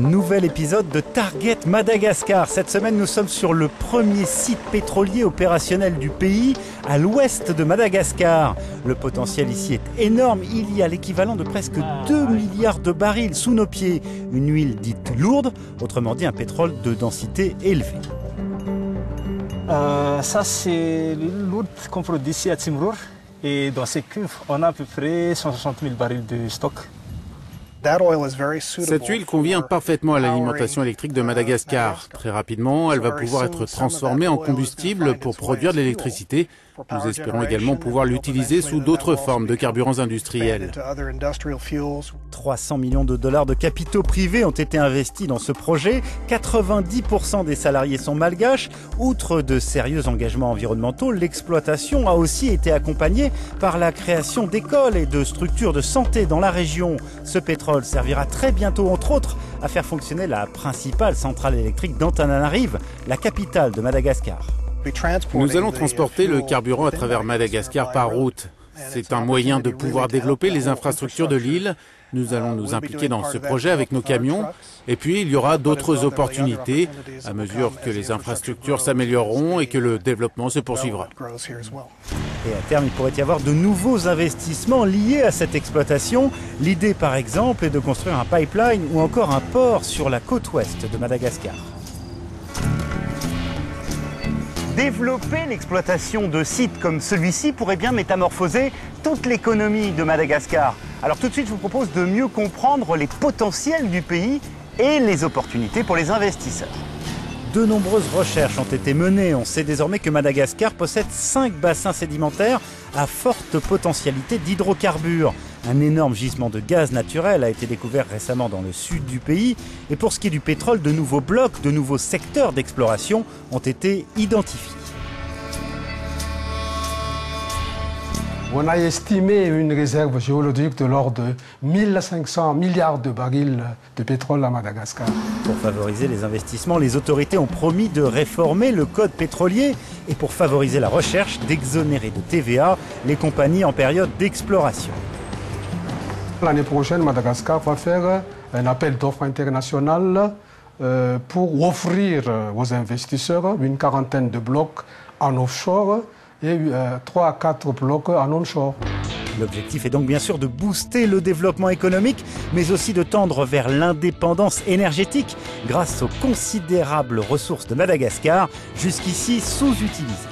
Nouvel épisode de Target Madagascar. Cette semaine, nous sommes sur le premier site pétrolier opérationnel du pays, à l'ouest de Madagascar. Le potentiel ici est énorme. Il y a l'équivalent de presque 2 milliards de barils sous nos pieds. Une huile dite lourde, autrement dit un pétrole de densité élevée. Ça, c'est l'huile lourde qu'on produit ici à Timrur. Et dans ces cuves, on a à peu près 160 000 barils de stock. Cette huile convient parfaitement à l'alimentation électrique de Madagascar. Très rapidement, elle va pouvoir être transformée en combustible pour produire de l'électricité. Nous espérons également pouvoir l'utiliser sous d'autres formes de carburants industriels. 300 millions de dollars de capitaux privés ont été investis dans ce projet. 90% des salariés sont malgaches. Outre de sérieux engagements environnementaux, l'exploitation a aussi été accompagnée par la création d'écoles et de structures de santé dans la région. Ce pétrole servira très bientôt, entre autres, à faire fonctionner la principale centrale électrique d'Antananarive, la capitale de Madagascar. Nous allons transporter le carburant à travers Madagascar par route. C'est un moyen de pouvoir développer les infrastructures de l'île. Nous allons nous impliquer dans ce projet avec nos camions. Et puis, il y aura d'autres opportunités à mesure que les infrastructures s'amélioreront et que le développement se poursuivra. Et à terme, il pourrait y avoir de nouveaux investissements liés à cette exploitation. L'idée, par exemple, est de construire un pipeline ou encore un port sur la côte ouest de Madagascar. Développer l'exploitation de sites comme celui-ci pourrait bien métamorphoser toute l'économie de Madagascar. Alors tout de suite, je vous propose de mieux comprendre les potentiels du pays et les opportunités pour les investisseurs. De nombreuses recherches ont été menées. On sait désormais que Madagascar possède 5 bassins sédimentaires à forte potentialité d'hydrocarbures. Un énorme gisement de gaz naturel a été découvert récemment dans le sud du pays. Et pour ce qui est du pétrole, de nouveaux blocs, de nouveaux secteurs d'exploration ont été identifiés. On a estimé une réserve géologique de l'ordre de 1500 milliards de barils de pétrole à Madagascar. Pour favoriser les investissements, les autorités ont promis de réformer le code pétrolier et pour favoriser la recherche, d'exonérer de TVA les compagnies en période d'exploration. L'année prochaine, Madagascar va faire un appel d'offres international pour offrir aux investisseurs une quarantaine de blocs en offshore et 3 à 4 blocs en onshore. L'objectif est donc bien sûr de booster le développement économique, mais aussi de tendre vers l'indépendance énergétique grâce aux considérables ressources de Madagascar, jusqu'ici sous-utilisées.